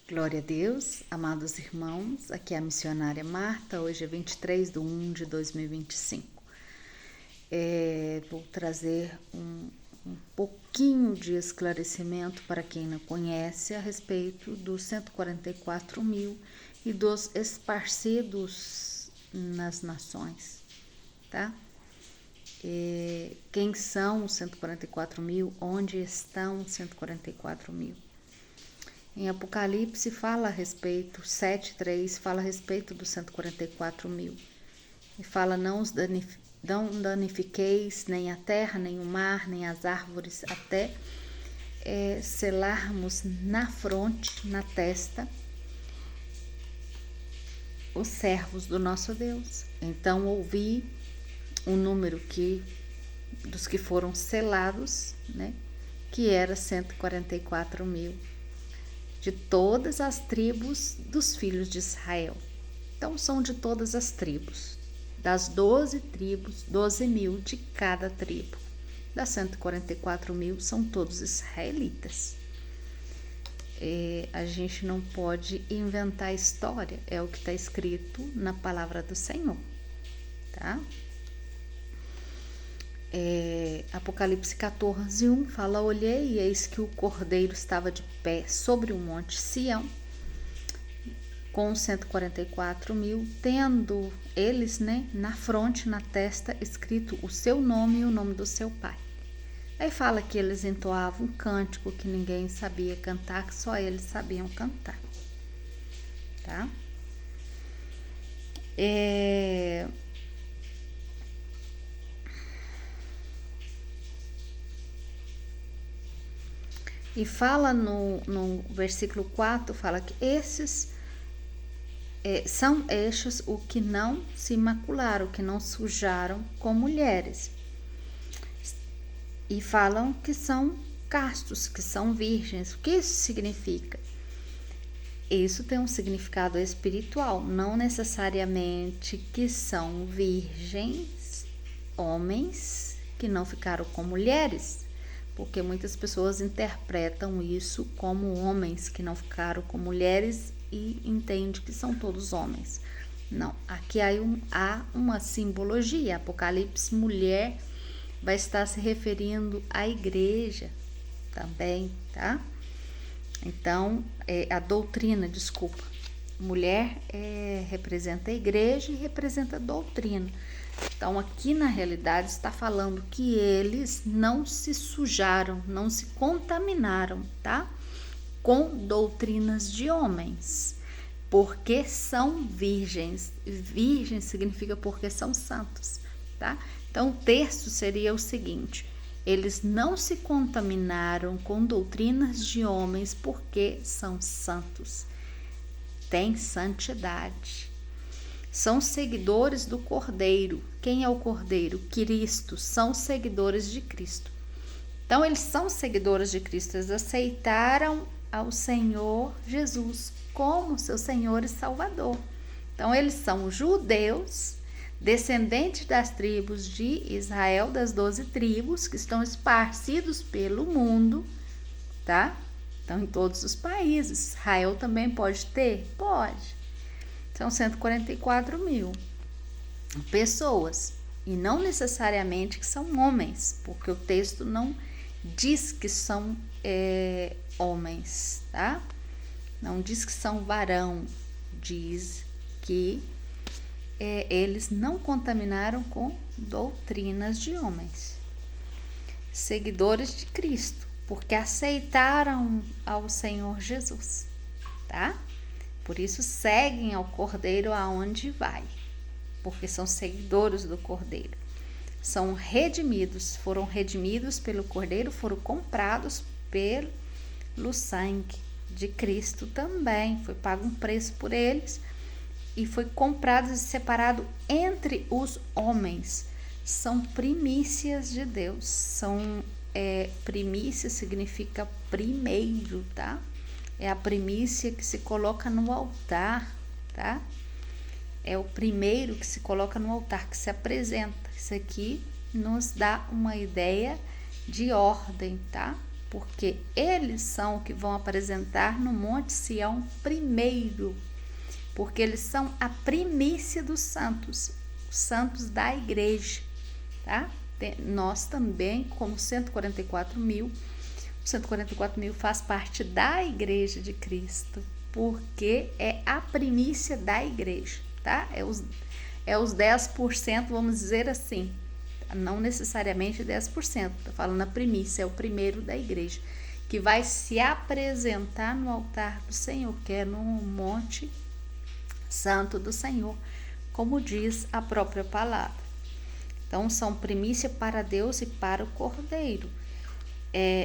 Glória a Deus, amados irmãos, aqui é a missionária Marta, hoje é 23 de 1 de 2025. Vou trazer um pouquinho de esclarecimento para quem não conhece a respeito dos 144 mil e dos esparcidos nas nações, tá? Quem são os 144 mil? Onde estão os 144 mil? Em Apocalipse fala a respeito, 7:3 fala a respeito dos 144 mil. E fala, não danifiqueis nem a terra, nem o mar, nem as árvores, até selarmos na fronte, na testa, os servos do nosso Deus. Então ouvi o número dos que foram selados, né, que era 144 mil. De todas as tribos dos filhos de Israel. Então, são de todas as tribos. Das 12 tribos, 12 mil de cada tribo. Das 144 mil são todos israelitas. A gente não pode inventar história, é o que está escrito na palavra do Senhor, tá? Apocalipse 14:1 fala, olhei e eis que o cordeiro estava de pé sobre o monte Sião, com 144 mil, tendo eles, né, na fronte, na testa, escrito o seu nome e o nome do seu pai. Aí fala que eles entoavam um cântico que ninguém sabia cantar, que só eles sabiam cantar, tá? E fala no versículo 4, fala que esses são estes o que não se macularam, o que não sujaram com mulheres. E falam que são castos, que são virgens. O que isso significa? Isso tem um significado espiritual, não necessariamente que são virgens, homens que não ficaram com mulheres. Porque muitas pessoas interpretam isso como homens que não ficaram com mulheres e entendem que são todos homens. Não, aqui há uma simbologia. Apocalipse, mulher, vai estar se referindo à igreja também, tá? Então, a doutrina, mulher representa a igreja e representa a doutrina. Então, aqui na realidade está falando que eles não se sujaram, não se contaminaram, tá? Com doutrinas de homens, porque são virgens. Virgem significa porque são santos, tá? Então, o texto seria o seguinte: eles não se contaminaram com doutrinas de homens porque são santos, têm santidade. São seguidores do Cordeiro. Quem é o Cordeiro? Cristo. São seguidores de Cristo. Então, eles são seguidores de Cristo. Eles aceitaram ao Senhor Jesus como seu Senhor e Salvador. Então, eles são judeus, descendentes das tribos de Israel, das 12 tribos, que estão esparcidos pelo mundo, tá? Então, em todos os países. Israel também pode ter? Pode. São 144 mil pessoas, e não necessariamente que são homens, porque o texto não diz que são homens, tá? Não diz que são varão, diz que eles não contaminaram com doutrinas de homens. Seguidores de Cristo, porque aceitaram ao Senhor Jesus, tá? Por isso seguem ao Cordeiro aonde vai, porque são seguidores do Cordeiro. São redimidos, foram redimidos pelo Cordeiro, foram comprados pelo sangue de Cristo também. Foi pago um preço por eles e foi comprado e separado entre os homens. São primícias de Deus. Primícia significa primeiro, tá? É a primícia que se coloca no altar, tá? É o primeiro que se coloca no altar, que se apresenta. Isso aqui nos dá uma ideia de ordem, tá? porque eles são que vão apresentar no Monte Sião primeiro, porque eles são a primícia dos santos, os santos da igreja, tá? Nós também, como 144 mil, 144 mil faz parte da igreja de Cristo, porque é a primícia da igreja, tá? É os 10%, vamos dizer assim, não necessariamente 10%, tô falando a primícia, é o primeiro da igreja, que vai se apresentar no altar do Senhor, que é no Monte Santo do Senhor, como diz a própria palavra. Então, são primícia para Deus e para o Cordeiro.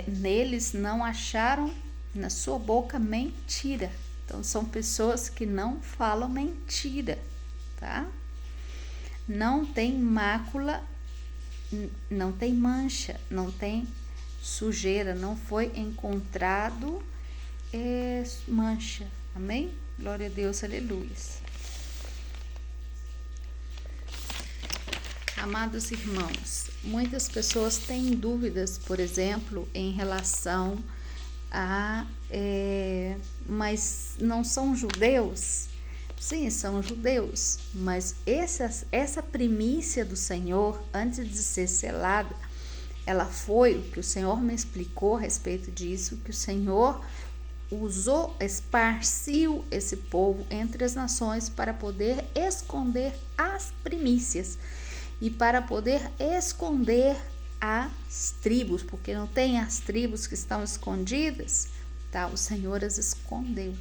Neles não acharam na sua boca mentira. Então, são pessoas que não falam mentira, tá? Não tem mácula, não tem mancha, não tem sujeira, não foi encontrado mancha. Amém? Glória a Deus, aleluia. Amados irmãos, muitas pessoas têm dúvidas, por exemplo, em relação a... mas não são judeus? Sim, são judeus, mas essa primícia do Senhor, antes de ser selada, ela foi, o que o Senhor me explicou a respeito disso, que o Senhor usou, esparciu esse povo entre as nações para poder esconder as primícias e para poder esconder as tribos, porque não tem as tribos que estão escondidas, tá? O Senhor as escondeu,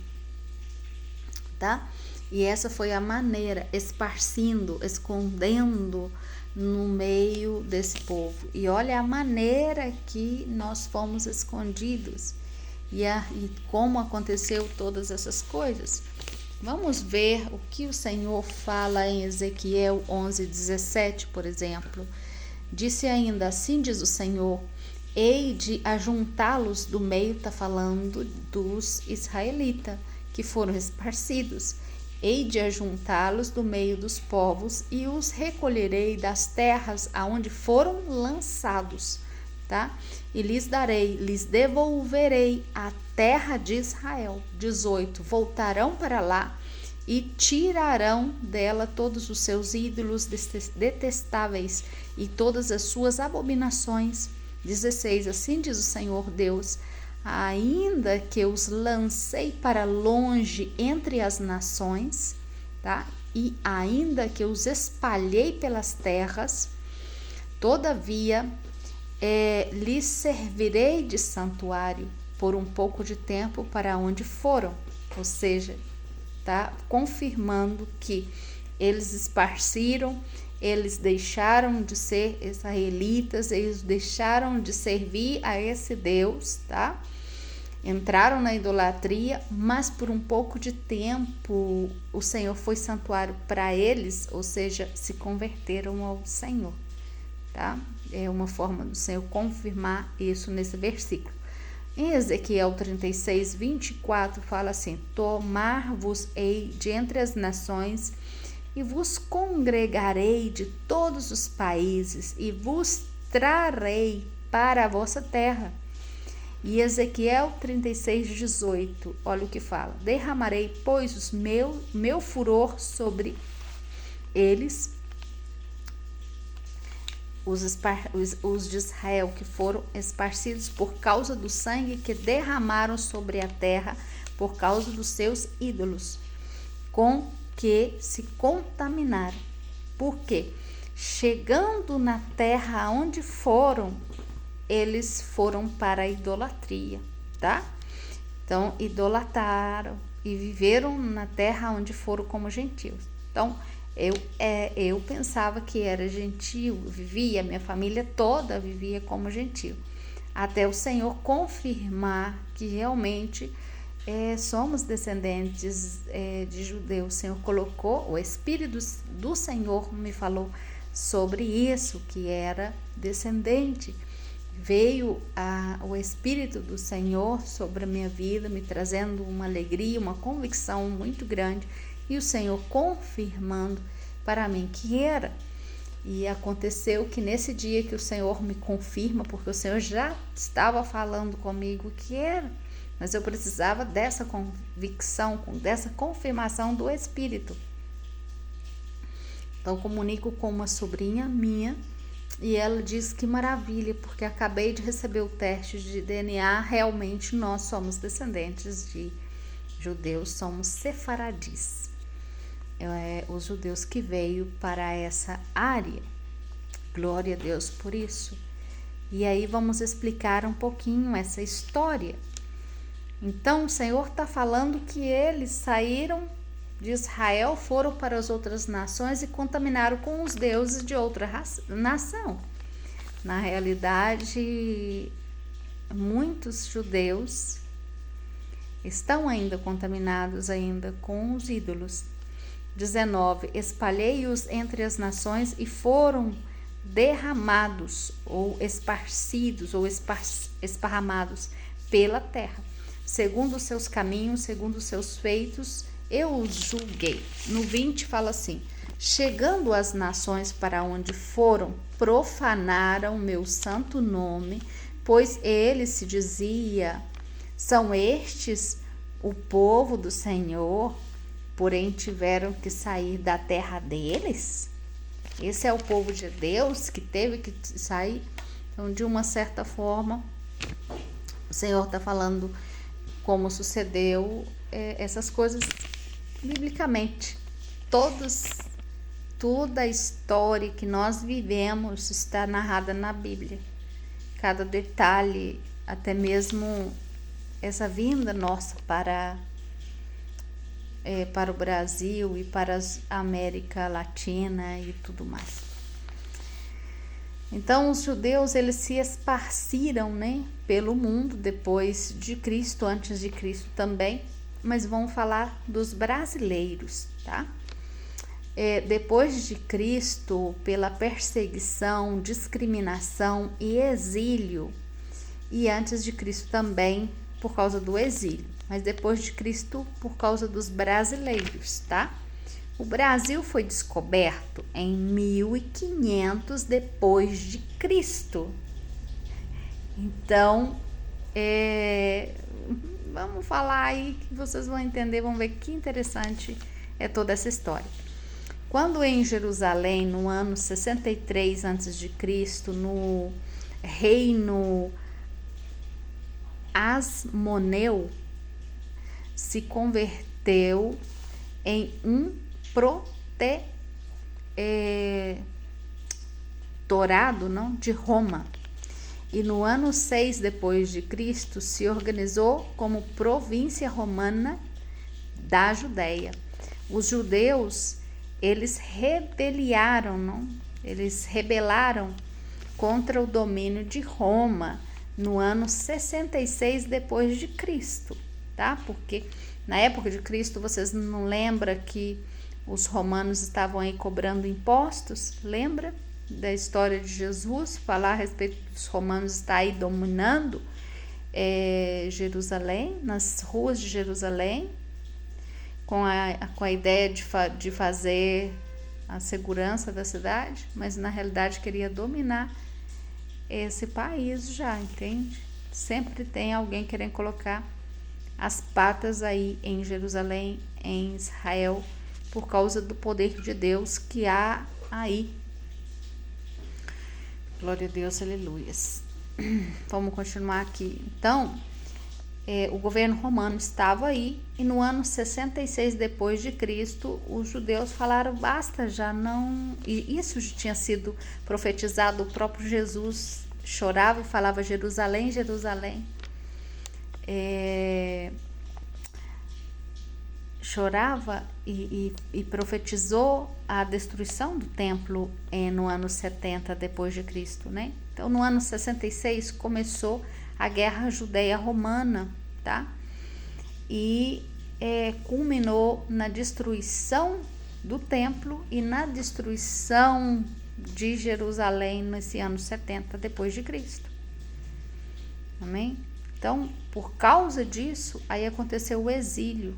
tá? E essa foi a maneira, esparcindo, escondendo no meio desse povo. E olha a maneira que nós fomos escondidos e como aconteceu todas essas coisas. Vamos ver o que o Senhor fala em Ezequiel 11:17, por exemplo. Disse ainda, assim diz o Senhor, hei de ajuntá-los do meio, está falando dos israelitas, que foram esparcidos. Hei de ajuntá-los do meio dos povos e os recolherei das terras aonde foram lançados, tá? E lhes devolverei a terra de Israel. 18. Voltarão para lá e tirarão dela todos os seus ídolos detestáveis e todas as suas abominações. 16. Assim diz o Senhor Deus, ainda que os lancei para longe entre as nações, tá? E ainda que os espalhei pelas terras, todavia lhes servirei de santuário por um pouco de tempo para onde foram. Ou seja, tá confirmando que eles esparciram, eles deixaram de ser israelitas, eles deixaram de servir a esse Deus, tá? Entraram na idolatria, mas por um pouco de tempo o Senhor foi santuário para eles, ou seja, se converteram ao Senhor, tá? É uma forma do Senhor confirmar isso nesse versículo. Em Ezequiel 36:24 fala assim, tomar-vos-ei de entre as nações e vos congregarei de todos os países e vos trarei para a vossa terra. E Ezequiel 36:18, olha o que fala, derramarei, pois, meu furor sobre eles, os de Israel que foram esparcidos por causa do sangue que derramaram sobre a terra por causa dos seus ídolos, com que se contaminaram. Porque chegando na terra onde foram, eles foram para a idolatria, tá? Então, idolatraram e viveram na terra onde foram como gentios. Então, eu pensava que era gentio, vivia, minha família toda vivia como gentio, até o Senhor confirmar que realmente somos descendentes de judeus. O Senhor colocou, o Espírito do Senhor me falou sobre isso, que era descendente. Veio o Espírito do Senhor sobre a minha vida, me trazendo uma alegria, uma convicção muito grande, e o Senhor confirmando para mim que era. E aconteceu que nesse dia que o Senhor me confirma, porque o Senhor já estava falando comigo que era, mas eu precisava dessa convicção, dessa confirmação do Espírito. Então comunico com uma sobrinha minha e ela diz que maravilha, porque acabei de receber o teste de DNA, realmente nós somos descendentes de judeus, somos sefaradis. Os judeus que veio para essa área. Glória a Deus por isso. E aí vamos explicar um pouquinho essa história. Então o Senhor está falando que eles saíram de Israel, foram para as outras nações e contaminaram com os deuses de outra nação. Na realidade, muitos judeus estão ainda contaminados ainda com os ídolos. 19. Espalhei-os entre as nações e foram derramados ou esparcidos ou esparramados pela terra. Segundo os seus caminhos, segundo os seus feitos, eu os julguei. No 20 fala assim: chegando as nações para onde foram, profanaram meu santo nome, pois ele se dizia: são estes o povo do Senhor, porém tiveram que sair da terra deles. Esse é o povo de Deus que teve que sair. Então, de uma certa forma, o Senhor está falando como sucedeu essas coisas biblicamente. Toda a história que nós vivemos está narrada na Bíblia. Cada detalhe, até mesmo essa vinda nossa para o Brasil e para a América Latina e tudo mais. Então os judeus, eles se esparciram, né, pelo mundo depois de Cristo, antes de Cristo também, mas vamos falar dos brasileiros, tá? Depois de Cristo, pela perseguição, discriminação e exílio, e antes de Cristo também por causa do exílio, mas depois de Cristo por causa dos brasileiros, tá? O Brasil foi descoberto em 1500 depois de Cristo. Então, vamos falar aí que vocês vão entender, vão ver que interessante é toda essa história. Quando em Jerusalém, no ano 63 a.C., no reino Asmoneu, se converteu em um protetorado, de Roma, e no ano 6 depois de Cristo se organizou como província romana da Judéia. Os judeus, eles rebelaram contra o domínio de Roma no ano 66 depois de Cristo, tá? Porque na época de Cristo, vocês não lembram que os romanos estavam aí cobrando impostos? Lembra da história de Jesus? Falar a respeito dos romanos estar aí dominando Jerusalém, nas ruas de Jerusalém, com a ideia de fazer a segurança da cidade, mas na realidade queria dominar esse país já, entende? Sempre tem alguém querendo colocar as patas aí em Jerusalém, em Israel, por causa do poder de Deus que há aí. Glória a Deus, aleluias. Vamos continuar aqui. Então, o governo romano estava aí, e no ano 66 depois de Cristo, os judeus falaram: basta, já não... E isso já tinha sido profetizado, o próprio Jesus chorava e falava: Jerusalém, Jerusalém. Chorava e profetizou a destruição do templo no ano 70 depois de Cristo, né? Então, no ano 66 começou a Guerra Judeia-Romana, tá? E culminou na destruição do templo e na destruição de Jerusalém nesse ano 70 depois de Cristo. Amém? Então, por causa disso, aí aconteceu o exílio.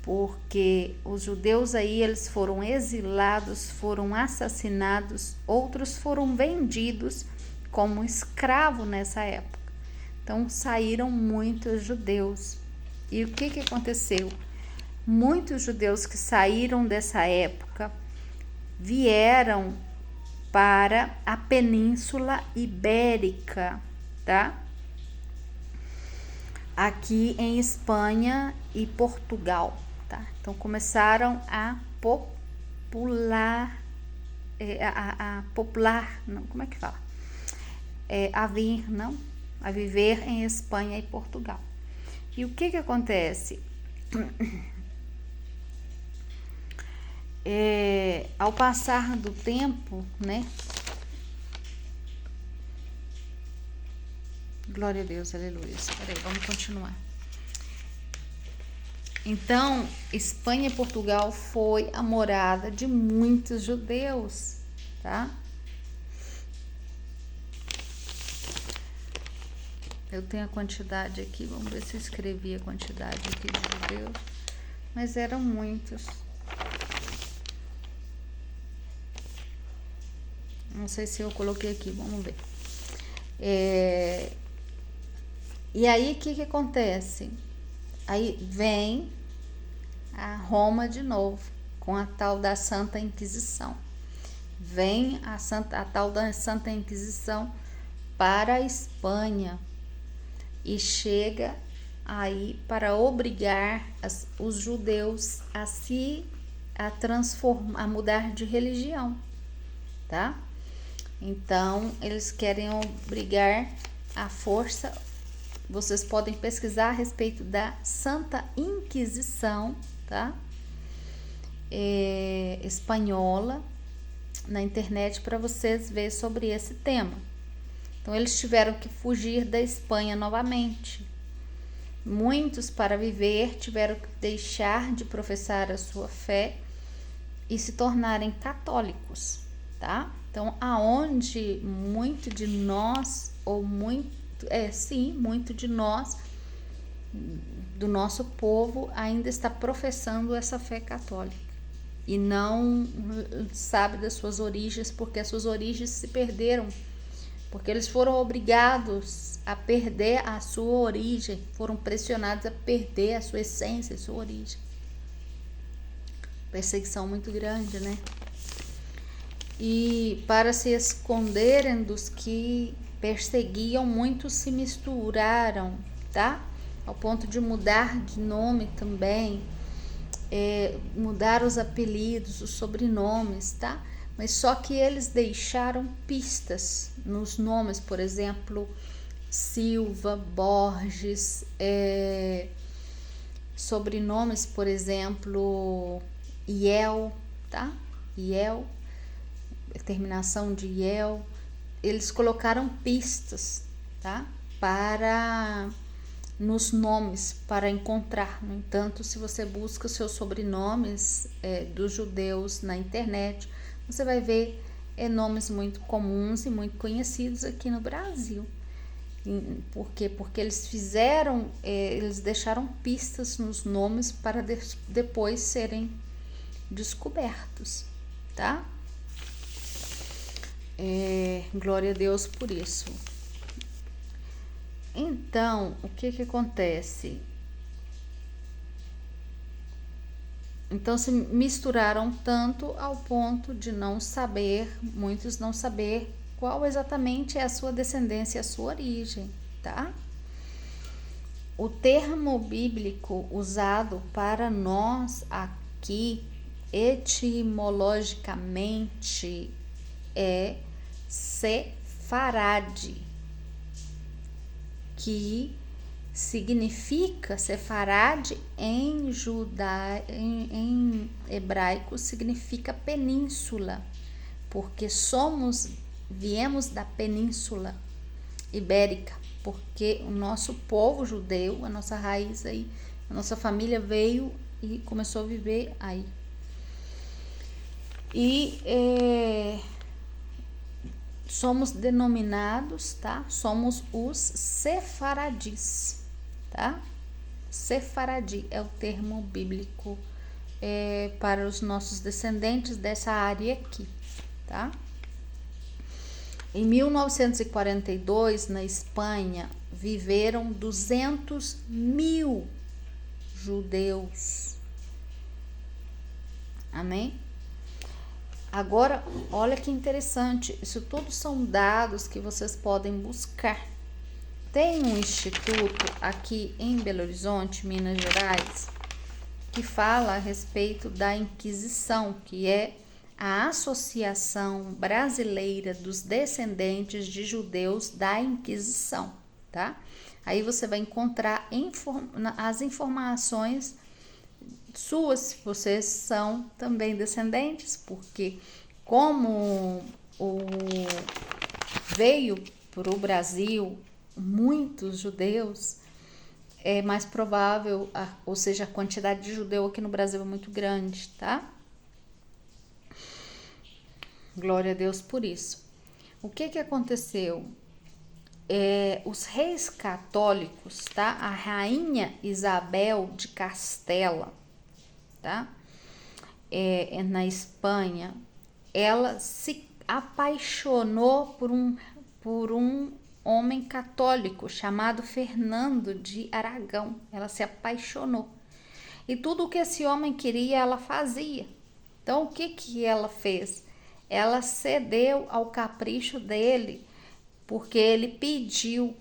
porque os judeus aí eles foram exilados, foram assassinados, outros foram vendidos como escravo nessa época. Então saíram muitos judeus. E o que aconteceu? Muitos judeus que saíram dessa época vieram para a Península Ibérica, tá? Aqui em Espanha e Portugal, tá? Então começaram a popular, não, como é que fala? A viver em Espanha e Portugal. E o que acontece? Ao passar do tempo, né? Glória a Deus, aleluia. Peraí, vamos continuar. Então, Espanha e Portugal foi a morada de muitos judeus, tá? Eu tenho a quantidade aqui, vamos ver se eu escrevi a quantidade aqui de judeus, mas eram muitos. Não sei se eu coloquei aqui, vamos ver. E aí, o que acontece? Aí vem a Roma de novo, com a tal da Santa Inquisição. Vem a tal da Santa Inquisição para a Espanha e chega aí para obrigar os judeus a transformar, a mudar de religião, tá? Então, eles querem obrigar à força. Vocês podem pesquisar a respeito da Santa Inquisição, tá? Espanhola na internet para vocês verem sobre esse tema. Então, eles tiveram que fugir da Espanha novamente. Muitos, para viver, tiveram que deixar de professar a sua fé e se tornarem católicos, tá? Então, aonde muito de nós, muito de nós, do nosso povo, ainda está professando essa fé católica e não sabe das suas origens, porque as suas origens se perderam, porque eles foram obrigados a perder a sua origem, foram pressionados a perder a sua essência, a sua origem. Perseguição muito grande, né? E para se esconderem dos que perseguiam, muitos se misturaram, tá? Ao ponto de mudar de nome também, mudar os apelidos, os sobrenomes, tá? Mas só que eles deixaram pistas nos nomes, por exemplo, Silva, Borges, sobrenomes, por exemplo, Iel, tá? Iel, terminação de Iel. Eles colocaram pistas, tá? Nos nomes, para encontrar. No entanto, se você busca os seus sobrenomes dos judeus na internet, você vai ver nomes muito comuns e muito conhecidos aqui no Brasil. Por quê? Porque eles deixaram pistas nos nomes para depois serem descobertos, tá? Glória a Deus por isso. Então, o que acontece? Então, se misturaram tanto ao ponto de muitos não saber qual exatamente é a sua descendência, a sua origem, tá? O termo bíblico usado para nós aqui, etimologicamente, é Sefarade, que significa, Sefarade em hebraico significa península, porque viemos da Península Ibérica, porque o nosso povo judeu, a nossa raiz aí, a nossa família veio e começou a viver aí. E somos denominados, tá? Somos os sefaradis, tá? Sefaradi é o termo bíblico para os nossos descendentes dessa área aqui, tá? Em 1942, na Espanha, viveram 200 mil judeus. Amém? Agora, olha que interessante, isso tudo são dados que vocês podem buscar. Tem um instituto aqui em Belo Horizonte, Minas Gerais, que fala a respeito da Inquisição, que é a Associação Brasileira dos Descendentes de Judeus da Inquisição, tá? Aí você vai encontrar as informações suas, se vocês são também descendentes, porque como veio para o Brasil muitos judeus, é mais provável, ou seja, a quantidade de judeu aqui no Brasil é muito grande, tá? Glória a Deus por isso. O que aconteceu? Os reis católicos, tá? A rainha Isabel de Castela, tá? Na Espanha, ela se apaixonou por um homem católico chamado Fernando de Aragão. Ela se apaixonou. E tudo o que esse homem queria, ela fazia. Então, o que ela fez? Ela cedeu ao capricho dele, porque ele pediu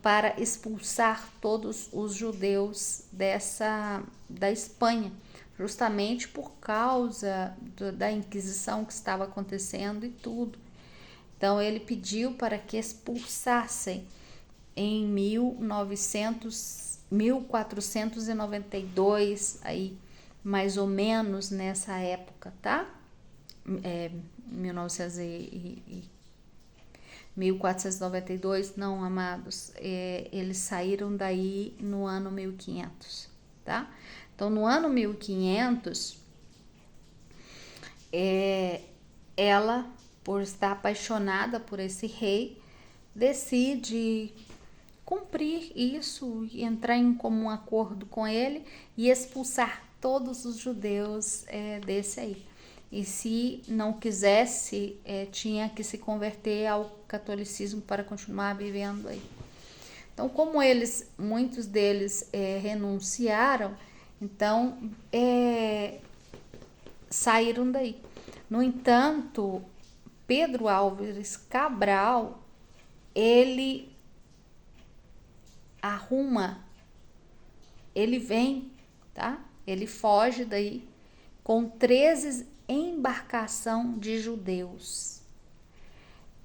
para expulsar todos os judeus da Espanha, justamente por causa da Inquisição que estava acontecendo e tudo. Então ele pediu para que expulsassem em 1492, aí mais ou menos nessa época, tá? 1492, não, amados, eles saíram daí no ano 1500, tá? Então, no ano 1500, ela, por estar apaixonada por esse rei, decide cumprir isso e entrar em comum acordo com ele e expulsar todos os judeus desse aí. E se não quisesse, tinha que se converter ao catolicismo para continuar vivendo aí. Então, como muitos deles renunciaram, então saíram daí. No entanto, Pedro Álvares Cabral, ele vem, tá? Ele foge daí com 13 embarcação de judeus.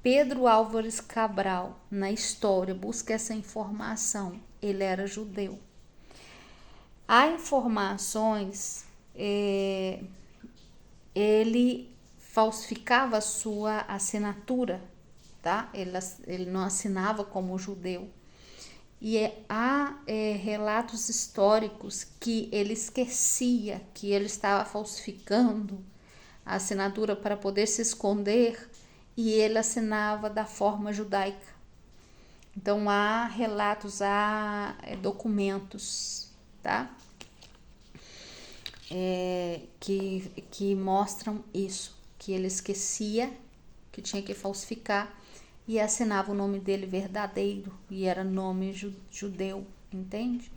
Pedro Álvares Cabral, na história, busca essa informação. Ele era judeu. Há informações, ele falsificava a sua assinatura, tá? Ele não assinava como judeu. E há relatos históricos que ele esquecia que ele estava falsificando a assinatura para poder se esconder, e ele assinava da forma judaica. Então há relatos, há documentos, tá? Que mostram isso, que ele esquecia que tinha que falsificar e assinava o nome dele verdadeiro, e era nome judeu, entende?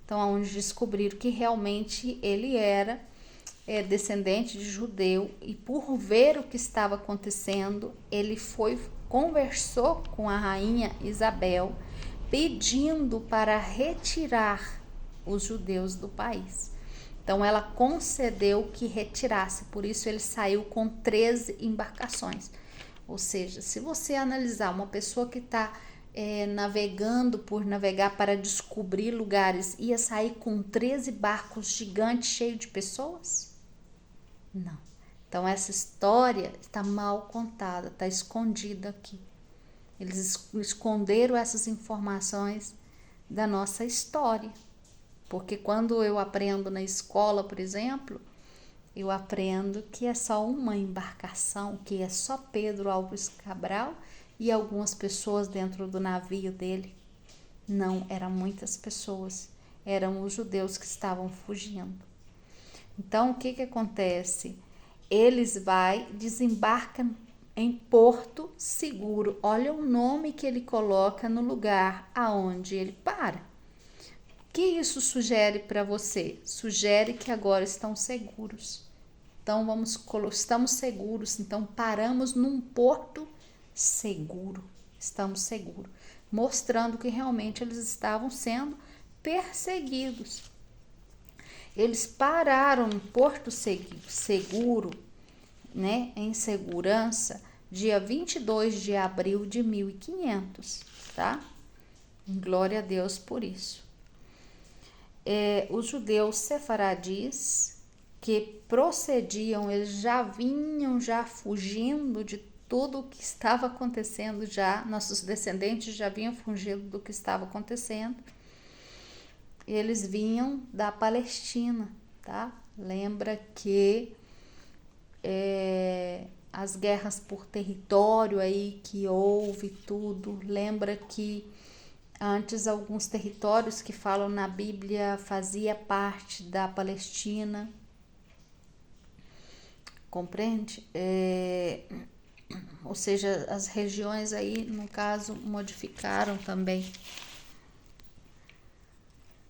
Então, aonde descobriram que realmente ele era descendente de judeu, e por ver o que estava acontecendo, ele conversou com a rainha Isabel, pedindo para retirar os judeus do país. Então ela concedeu que retirasse, por isso ele saiu com 13 embarcações. Ou seja, se você analisar uma pessoa que está navegando por navegar para descobrir lugares, ia sair com 13 barcos gigantes cheios de pessoas? Não. Então essa história está mal contada, está escondida aqui. Eles esconderam essas informações da nossa história. Porque quando eu aprendo na escola, por exemplo, eu aprendo que é só uma embarcação, que é só Pedro Álvares Cabral e algumas pessoas dentro do navio dele. Não, eram muitas pessoas. eram os judeus que estavam fugindo. Então, o que acontece? Eles desembarcam em Porto Seguro. Olha o nome que ele coloca no lugar aonde ele para. O que isso sugere para você? Sugere que agora estão seguros. Então, estamos seguros. Então, paramos num porto seguro. Estamos seguros. Mostrando que realmente eles estavam sendo perseguidos. Eles pararam em Porto Seguro, né, em segurança, dia 22 de abril de 1500, tá? Glória a Deus por isso. Os judeus sefaradis que procediam, eles já vinham fugindo de tudo o que estava acontecendo já, nossos descendentes já vinham fugindo do que estava acontecendo. Eles vinham da Palestina, tá? Lembra que as guerras por território aí que houve tudo, lembra que antes alguns territórios que falam na Bíblia fazia parte da Palestina, compreende? Ou seja, as regiões aí, no caso, modificaram também.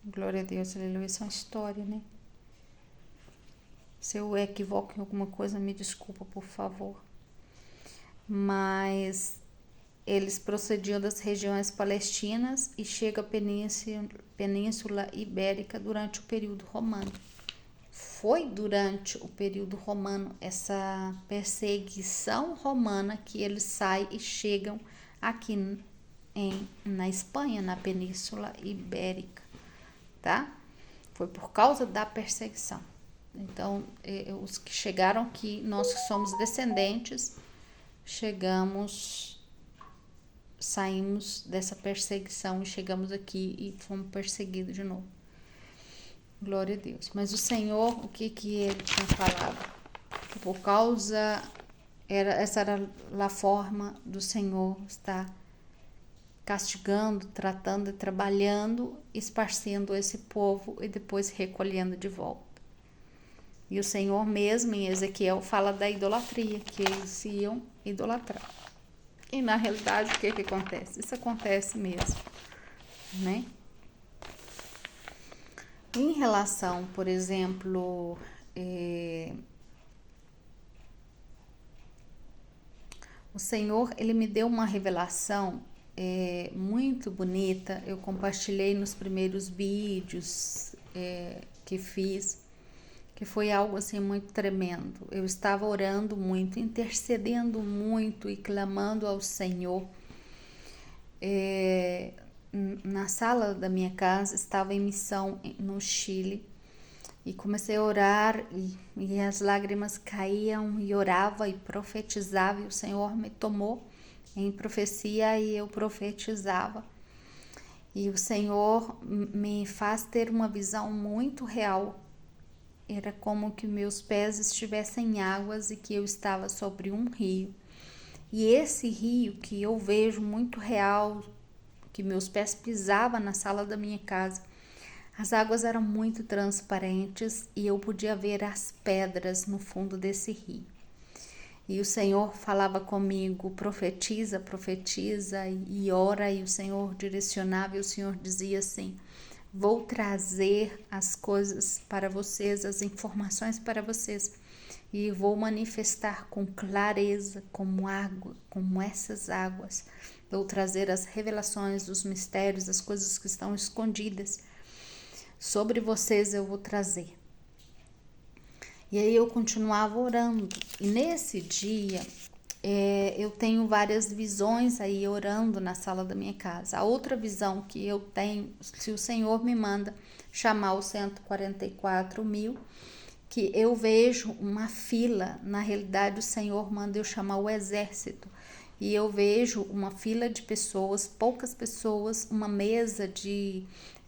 Glória a Deus, aleluia, isso é uma história, né? Se eu equivoco em alguma coisa, me desculpa, por favor. Mas eles procediam das regiões palestinas e chegam à Península Ibérica durante o período romano. Foi durante o período romano, essa perseguição romana, que eles saem e chegam aqui na Espanha, na Península Ibérica. Tá? Foi por causa da perseguição. Então, os que chegaram aqui, nós que somos descendentes, saímos dessa perseguição e chegamos aqui e fomos perseguidos de novo. Glória a Deus. Mas o Senhor, o que ele tinha falado? Que por causa, essa era a forma do Senhor estar castigando, tratando e trabalhando, esparcendo esse povo e depois recolhendo de volta. E o Senhor mesmo em Ezequiel fala da idolatria, que eles iam idolatrar. E na realidade o que acontece? Isso acontece mesmo, né? Em relação, por exemplo, o Senhor, ele me deu uma revelação muito bonita. Eu compartilhei nos primeiros vídeos que fiz, que foi algo assim muito tremendo. Eu estava orando muito, intercedendo muito e clamando ao Senhor. Na sala da minha casa, estava em missão no Chile, e comecei a orar e as lágrimas caíam, e orava e profetizava, e o Senhor me tomou em profecia e eu profetizava. E o Senhor me faz ter uma visão muito real. Era como que meus pés estivessem em águas e que eu estava sobre um rio. E esse rio que eu vejo muito real, que meus pés pisavam na sala da minha casa, as águas eram muito transparentes e eu podia ver as pedras no fundo desse rio. E o Senhor falava comigo, profetiza, profetiza e ora, e o Senhor direcionava, e o Senhor dizia assim: vou trazer as coisas para vocês, as informações para vocês, e vou manifestar com clareza, como água, como essas águas. Vou trazer as revelações dos mistérios, as coisas que estão escondidas. Sobre vocês eu vou trazer. E aí eu continuava orando. E nesse dia, eu tenho várias visões aí orando na sala da minha casa. A outra visão que eu tenho, se o Senhor me manda chamar os 144.000, que eu vejo uma fila. Na realidade, o Senhor manda eu chamar o exército. E eu vejo uma fila de pessoas, poucas pessoas,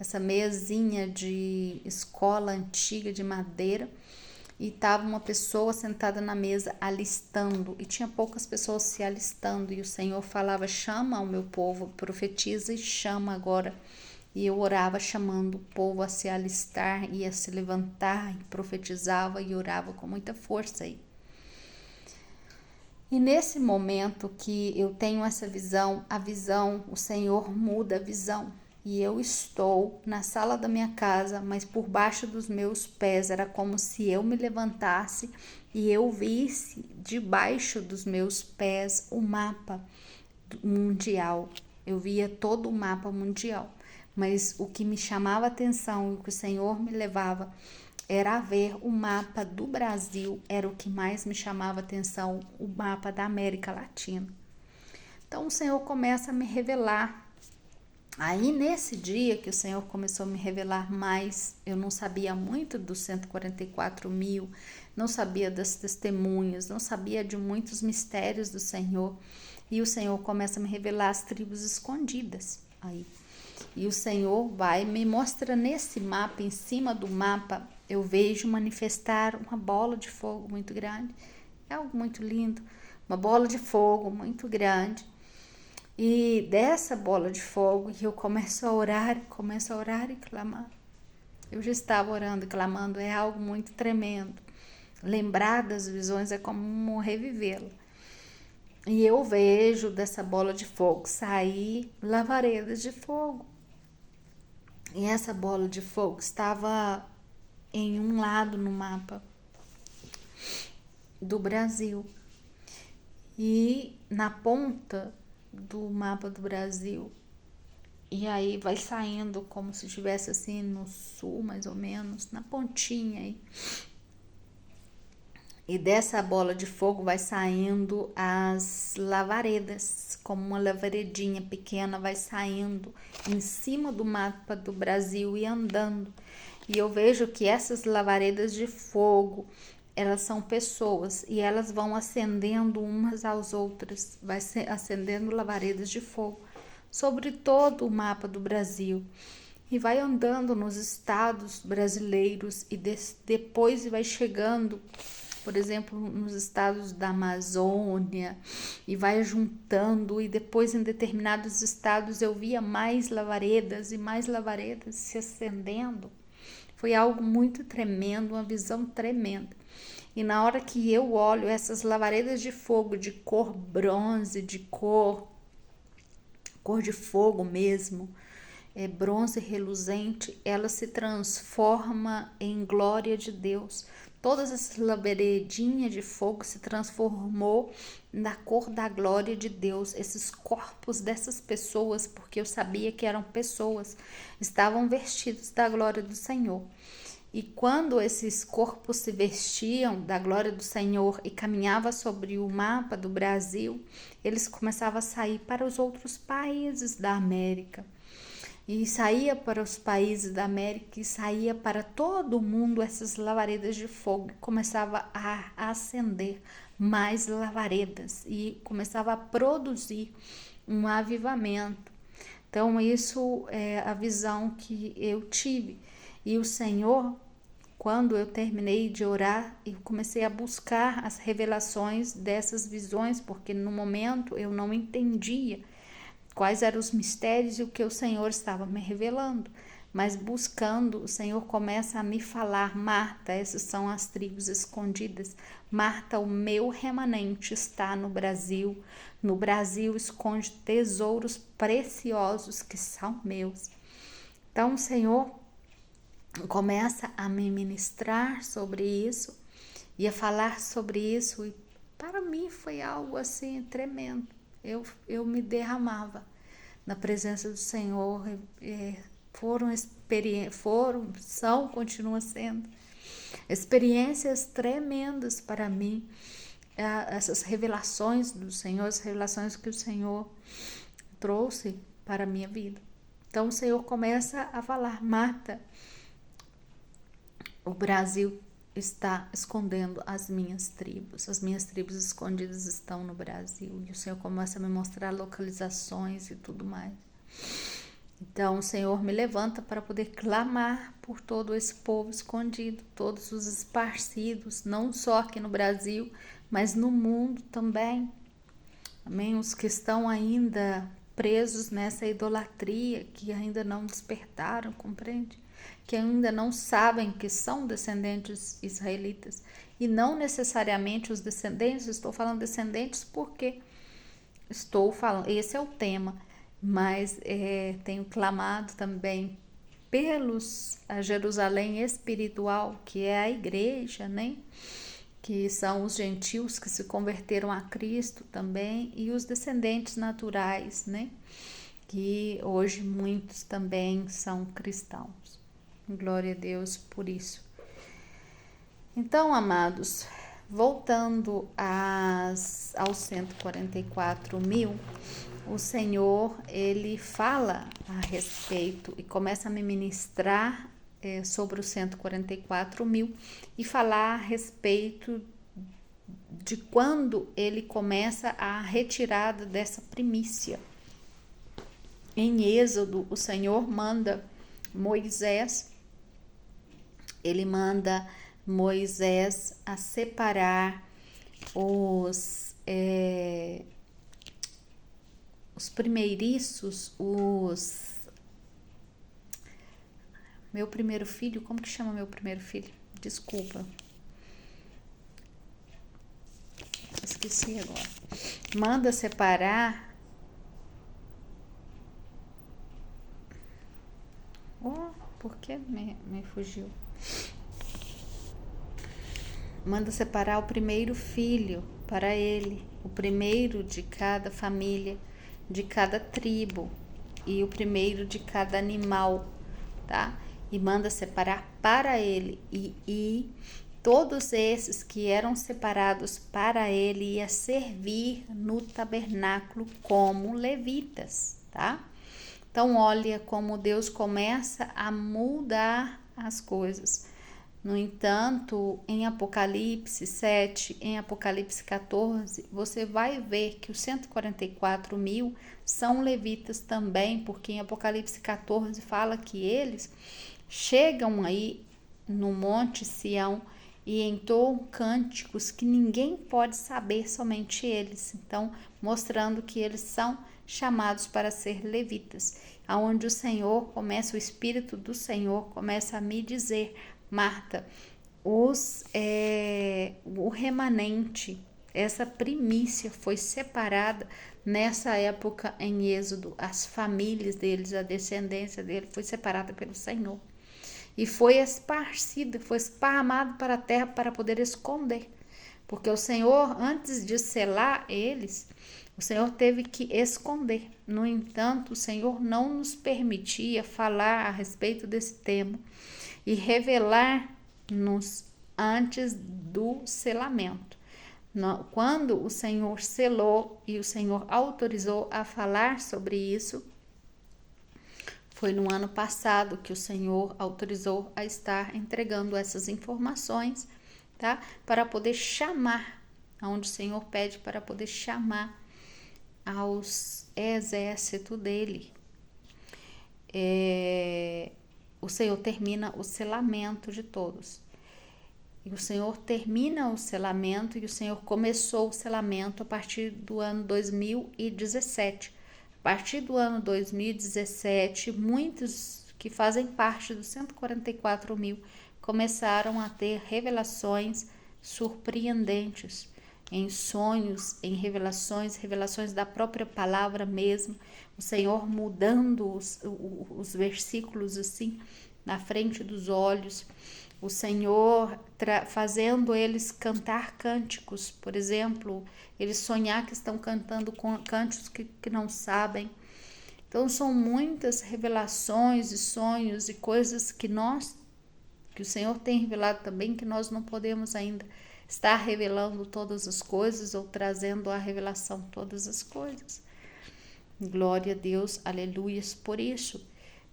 essa mesinha de escola antiga de madeira, e estava uma pessoa sentada na mesa alistando, e tinha poucas pessoas se alistando, e o Senhor falava: chama o meu povo, profetiza e chama agora E eu orava chamando o povo a se alistar e a se levantar, e profetizava e orava com muita força aí. E nesse momento que eu tenho essa visão, o Senhor muda a visão. E eu estou na sala da minha casa, mas por baixo dos meus pés era como se eu me levantasse e eu visse debaixo dos meus pés o mapa mundial. Eu via todo o mapa mundial. Mas o que me chamava a atenção e o que o Senhor me levava era ver o mapa do Brasil, era o que mais me chamava a atenção, o mapa da América Latina. Então o Senhor começa a me revelar. Aí nesse dia que o Senhor começou a me revelar mais, eu não sabia muito dos 144 mil, não sabia das testemunhas, não sabia de muitos mistérios do Senhor. E o Senhor começa a me revelar as tribos escondidas aí. E o Senhor vai me mostra nesse mapa, em cima do mapa, eu vejo manifestar uma bola de fogo muito grande. É algo muito lindo, uma bola de fogo muito grande. E dessa bola de fogo eu começo a orar e clamar. Eu já estava orando e clamando, é algo muito tremendo. Lembrar das visões é como revivê-la. E eu vejo dessa bola de fogo sair lavaredas de fogo. E essa bola de fogo estava em um lado no mapa do Brasil. E na ponta do mapa do Brasil. E aí vai saindo como se estivesse assim no sul, mais ou menos, na pontinha aí. E dessa bola de fogo vai saindo as lavaredas, como uma lavaredinha pequena vai saindo em cima do mapa do Brasil e andando. E eu vejo que essas lavaredas de fogo, elas são pessoas e elas vão acendendo umas às outras, vai acendendo lavaredas de fogo sobre todo o mapa do Brasil. E vai andando nos estados brasileiros e depois vai chegando, por exemplo, nos estados da Amazônia, e vai juntando, e depois em determinados estados eu via mais lavaredas e mais lavaredas se acendendo. Foi algo muito tremendo, uma visão tremenda. E na hora que eu olho essas lavaredas de fogo de cor bronze, de cor de fogo mesmo, bronze reluzente, ela se transforma em glória de Deus. Todas essas lavaredinhas de fogo se transformou na cor da glória de Deus. Esses corpos dessas pessoas, porque eu sabia que eram pessoas, estavam vestidos da glória do Senhor. E quando esses corpos se vestiam da glória do Senhor e caminhavam sobre o mapa do Brasil, eles começavam a sair para os outros países da América. E saía para os países da América e saía para todo o mundo essas lavaredas de fogo. Começava a acender mais lavaredas e começava a produzir um avivamento. Então isso é a visão que eu tive. E o Senhor, quando eu terminei de orar, eu comecei a buscar as revelações dessas visões, porque no momento eu não entendia quais eram os mistérios e o que o Senhor estava me revelando. Mas buscando, o Senhor começa a me falar: Marta, essas são as tribos escondidas. Marta, o meu remanente está no Brasil. No Brasil esconde tesouros preciosos que são meus. Então o Senhor começa a me ministrar sobre isso e a falar sobre isso. E para mim foi algo assim tremendo. Eu me derramava na presença do Senhor. Continuam sendo experiências tremendas para mim. Essas revelações do Senhor, as revelações que o Senhor trouxe para a minha vida. Então o Senhor começa a falar: Marta, o Brasil está escondendo as minhas tribos escondidas estão no Brasil. E o Senhor começa a me mostrar localizações e tudo mais. Então o Senhor me levanta para poder clamar por todo esse povo escondido, todos os esparcidos, não só aqui no Brasil, mas no mundo também. Amém? Os que estão ainda presos nessa idolatria, que ainda não despertaram, compreende? Que ainda não sabem que são descendentes israelitas. E não necessariamente os descendentes, estou falando descendentes porque estou falando, esse é o tema, mas tenho clamado também a Jerusalém espiritual, que é a igreja, né? Que são os gentios que se converteram a Cristo também, e os descendentes naturais, né? Que hoje muitos também são cristãos. Glória a Deus por isso. Então, amados, voltando aos 144.000, o Senhor, ele fala a respeito e começa a me ministrar sobre os 144.000 e falar a respeito de quando ele começa a retirada dessa primícia. Em Êxodo, o Senhor manda Moisés a separar os primeiriços, meu primeiro filho, como que chama meu primeiro filho? Desculpa. Esqueci agora. Manda separar. Por que me fugiu? Manda separar o primeiro filho para ele, o primeiro de cada família, de cada tribo e o primeiro de cada animal, tá? E manda separar para ele e todos esses que eram separados para ele ia servir no tabernáculo como levitas, tá? Então olha como Deus começa a mudar as coisas. No entanto, em Apocalipse 7, em Apocalipse 14, você vai ver que os 144.000 são levitas também, porque em Apocalipse 14 fala que eles chegam aí no Monte Sião e entoam cânticos que ninguém pode saber, somente eles. Então, mostrando que eles são chamados para ser levitas, aonde o Espírito do Senhor começa a me dizer: Marta, o remanente, essa primícia foi separada nessa época em Êxodo. As famílias deles, a descendência dele foi separada pelo Senhor. E foi esparcida, foi esparramado para a terra para poder esconder. Porque o Senhor, antes de selar eles, o Senhor teve que esconder. No entanto, o Senhor não nos permitia falar a respeito desse tema e revelar-nos antes do selamento. Quando o Senhor selou e o Senhor autorizou a falar sobre isso, foi no ano passado que o Senhor autorizou a estar entregando essas informações, tá? Para poder chamar, onde o Senhor pede para poder chamar aos exércitos dele. O Senhor termina o selamento de todos. E o Senhor termina o selamento e o Senhor começou o selamento a partir do ano 2017. A partir do ano 2017, muitos que fazem parte dos 144.000 começaram a ter revelações surpreendentes, em sonhos, em revelações da própria palavra mesmo, o Senhor mudando os versículos assim na frente dos olhos, o Senhor fazendo eles cantar cânticos, por exemplo, eles sonhar que estão cantando cânticos que não sabem. Então são muitas revelações e sonhos e coisas que o Senhor tem revelado também, que nós não podemos ainda estar revelando todas as coisas ou trazendo à revelação todas as coisas. Glória a Deus, aleluias por isso.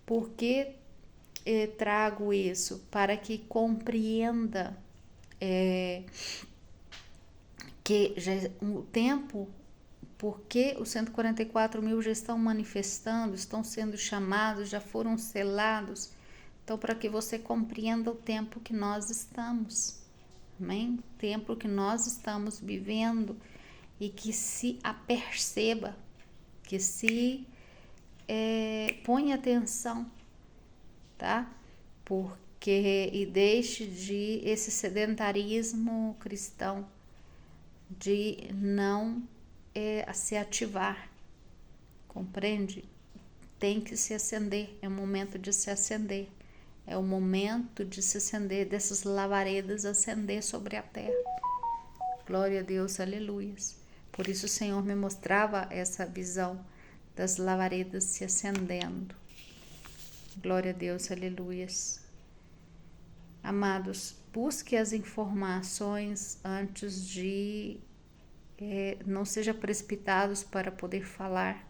Porque trago isso? Para que compreenda que já o tempo, porque os 144.000 já estão manifestando, estão sendo chamados, já foram selados. Então, para que você compreenda o tempo que nós estamos. Amém? Tempo que nós estamos vivendo e que se aperceba, que se põe atenção, tá? E deixe de esse sedentarismo cristão de não se ativar, compreende? Tem que se acender, é o momento de se acender, é o momento de se acender, dessas labaredas acender sobre a terra. Glória a Deus, aleluias. Por isso o Senhor me mostrava essa visão das lavaredas se acendendo. Glória a Deus, aleluias. Amados, busque as informações antes de... não seja precipitados para poder falar.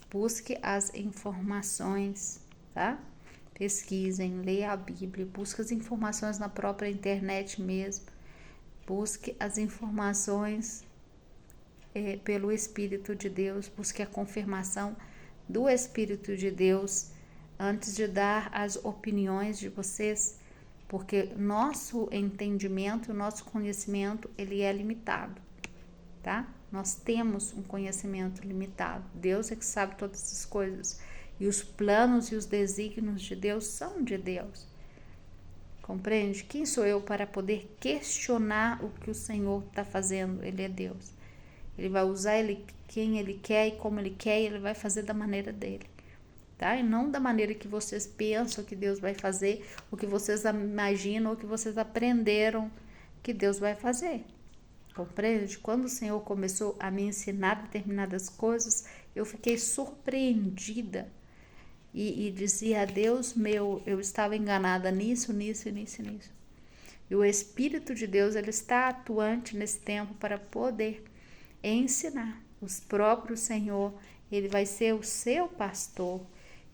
Busque as informações, tá? Pesquisem, leia a Bíblia, busque as informações na própria internet mesmo. Busque as informações pelo Espírito de Deus, busque a confirmação do Espírito de Deus antes de dar as opiniões de vocês, porque nosso entendimento, nosso conhecimento, ele é limitado, tá? Nós temos um conhecimento limitado. Deus é que sabe todas as coisas. E os planos e os desígnios de Deus são de Deus. Compreende? Quem sou eu para poder questionar o que o Senhor está fazendo? Ele é Deus. Ele vai usar quem Ele quer e como Ele quer, e Ele vai fazer da maneira dele. Tá? E não da maneira que vocês pensam que Deus vai fazer, o que vocês imaginam, ou que vocês aprenderam que Deus vai fazer. Compreende? Quando o Senhor começou a me ensinar determinadas coisas, eu fiquei surpreendida e dizia: Deus meu, eu estava enganada nisso. E o Espírito de Deus, ele está atuante nesse tempo para poder ensinar. Os próprios Senhor, ele vai ser o seu pastor,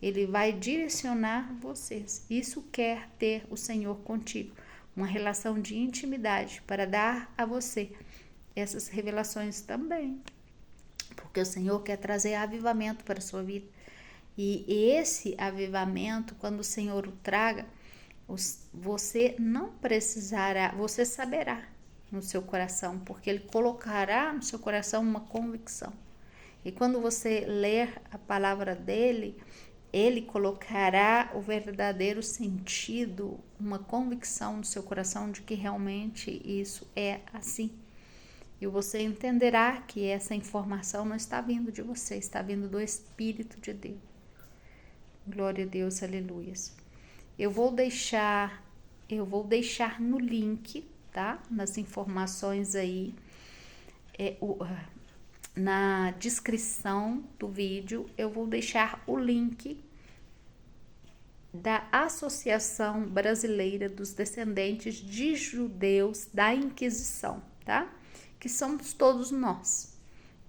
ele vai direcionar vocês. Isso quer ter o Senhor contigo, uma relação de intimidade para dar a você essas revelações também, porque o Senhor quer trazer avivamento para a sua vida. E esse avivamento, quando o Senhor o traga, você não precisará, você saberá no seu coração, porque Ele colocará no seu coração uma convicção. E quando você ler a palavra dele, Ele colocará o verdadeiro sentido, uma convicção no seu coração de que realmente isso é assim. E você entenderá que essa informação não está vindo de você, está vindo do Espírito de Deus. Glória a Deus, aleluias. Eu vou deixar no link, tá? Nas informações aí, na descrição do vídeo, eu vou deixar o link da Associação Brasileira dos Descendentes de Judeus da Inquisição, tá? Que somos todos nós,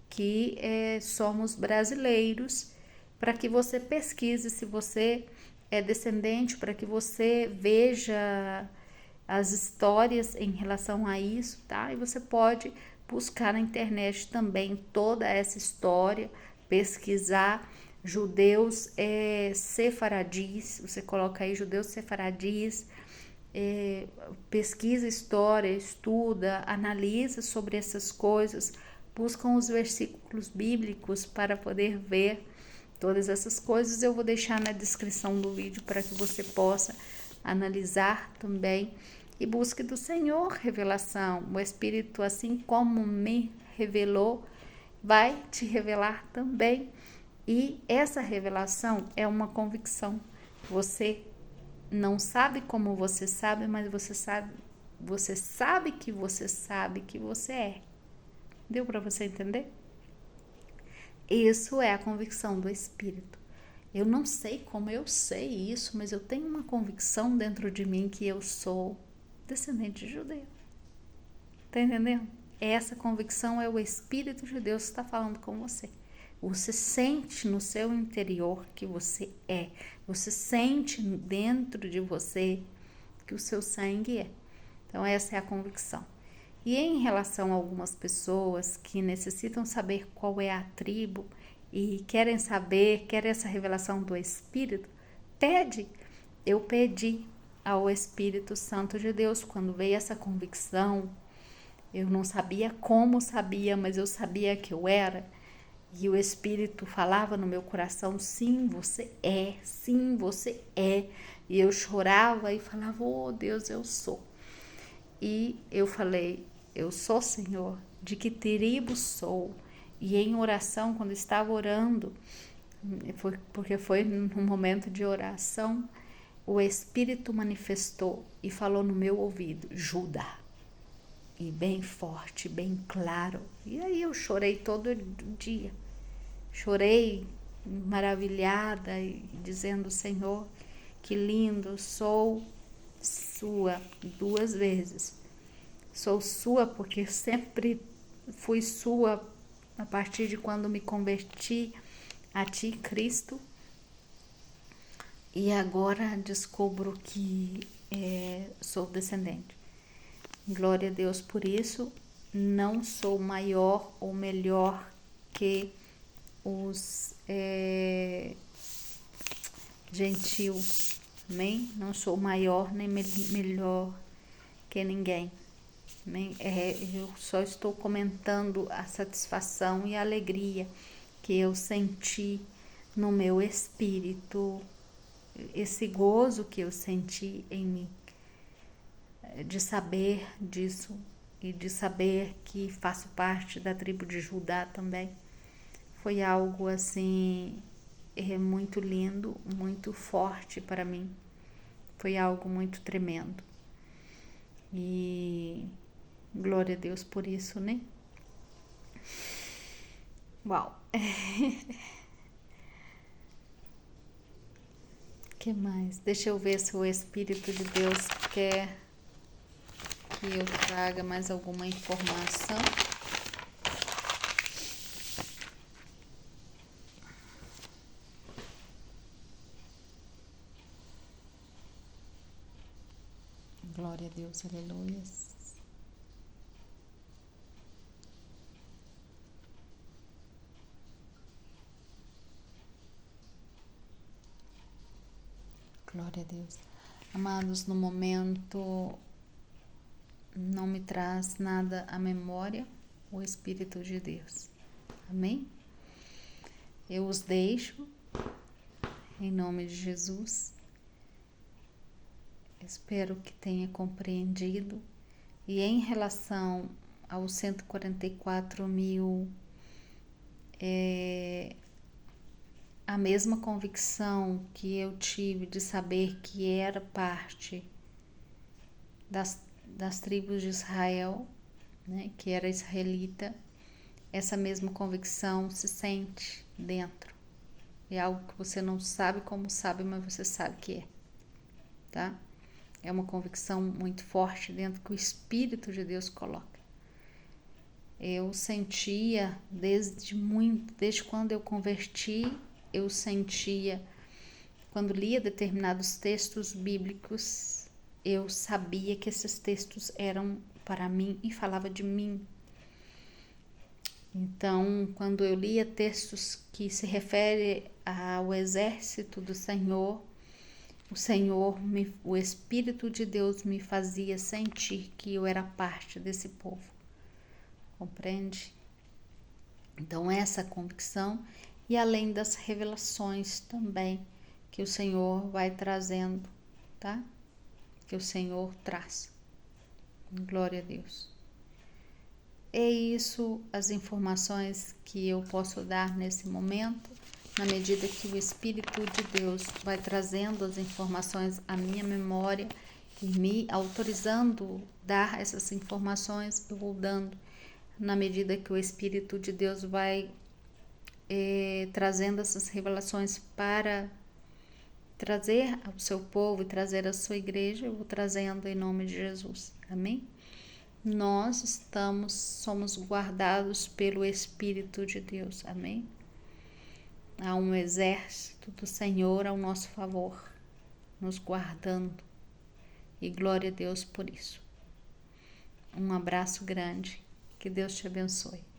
que somos brasileiros, para que você pesquise se você é descendente, para que você veja as histórias em relação a isso, tá? E você pode buscar na internet também toda essa história, pesquisar judeus sefaradis, você coloca aí judeus sefaradis, pesquisa história, estuda, analisa sobre essas coisas, buscam os versículos bíblicos para poder ver todas essas coisas. Eu vou deixar na descrição do vídeo para que você possa analisar também e busque do Senhor revelação. O Espírito, assim como me revelou, vai te revelar também. E essa revelação é uma convicção. Você não sabe como você sabe, mas você sabe que você sabe que você é. Deu para você entender? Isso é a convicção do Espírito. Eu não sei como eu sei isso, mas eu tenho uma convicção dentro de mim que eu sou descendente de judeu. Tá entendendo? Essa convicção é o Espírito de Deus que está falando com você. Você sente no seu interior que você é. Você sente dentro de você que o seu sangue é. Então essa é a convicção. E em relação a algumas pessoas que necessitam saber qual é a tribo e querem essa revelação do Espírito, eu pedi ao Espírito Santo de Deus, quando veio essa convicção, eu não sabia como sabia, mas eu sabia que eu era, E o Espírito falava no meu coração, sim, você é, sim, você é. E eu chorava e falava, oh Deus, eu sou. E eu falei, eu sou, Senhor, de que tribo sou? E em oração, quando estava orando, porque foi num momento de oração, o Espírito manifestou e falou no meu ouvido, Judá. E bem forte, bem claro. E aí eu chorei todo dia. Chorei maravilhada e dizendo, Senhor, que lindo, sou sua 2 vezes. Sou sua porque sempre fui sua a partir de quando me converti a ti, Cristo. E agora descubro que sou descendente. Glória a Deus por isso. Não sou maior ou melhor que os gentios, amém? Não sou maior nem melhor que ninguém, amém? Eu só estou comentando a satisfação e a alegria que eu senti no meu espírito, esse gozo que eu senti em mim, de saber disso e de saber que faço parte da tribo de Judá também. Foi algo assim muito lindo, muito forte para mim. Foi algo muito tremendo. E glória a Deus por isso, né? Uau! Que mais? Deixa eu ver se o Espírito de Deus quer que eu traga mais alguma informação. Glória a Deus, aleluia. Glória a Deus. Amados, no momento não me traz nada à memória o Espírito de Deus. Amém? Eu os deixo em nome de Jesus. Espero que tenha compreendido. E em relação aos 144 mil, a mesma convicção que eu tive de saber que era parte das tribos de Israel, né, que era israelita, essa mesma convicção se sente dentro. É algo que você não sabe como sabe, mas você sabe que é, tá? É uma convicção muito forte dentro que o Espírito de Deus coloca. Eu sentia desde quando eu converti, eu sentia, quando lia determinados textos bíblicos, eu sabia que esses textos eram para mim e falava de mim. Então, quando eu lia textos que se referem ao exército do Senhor, o Espírito de Deus me fazia sentir que eu era parte desse povo. Compreende? Então, essa convicção e além das revelações também que o Senhor vai trazendo, tá? Que o Senhor traz. Glória a Deus. É isso as informações que eu posso dar nesse momento, na medida que o Espírito de Deus vai trazendo as informações à minha memória e me autorizando dar essas informações, eu vou dando na medida que o Espírito de Deus vai trazendo essas revelações para trazer ao seu povo e trazer à sua igreja, eu vou trazendo em nome de Jesus. Amém? Nós somos guardados pelo Espírito de Deus. Amém? Há um exército do Senhor ao nosso favor, nos guardando. E glória a Deus por isso. Um abraço grande. Que Deus te abençoe.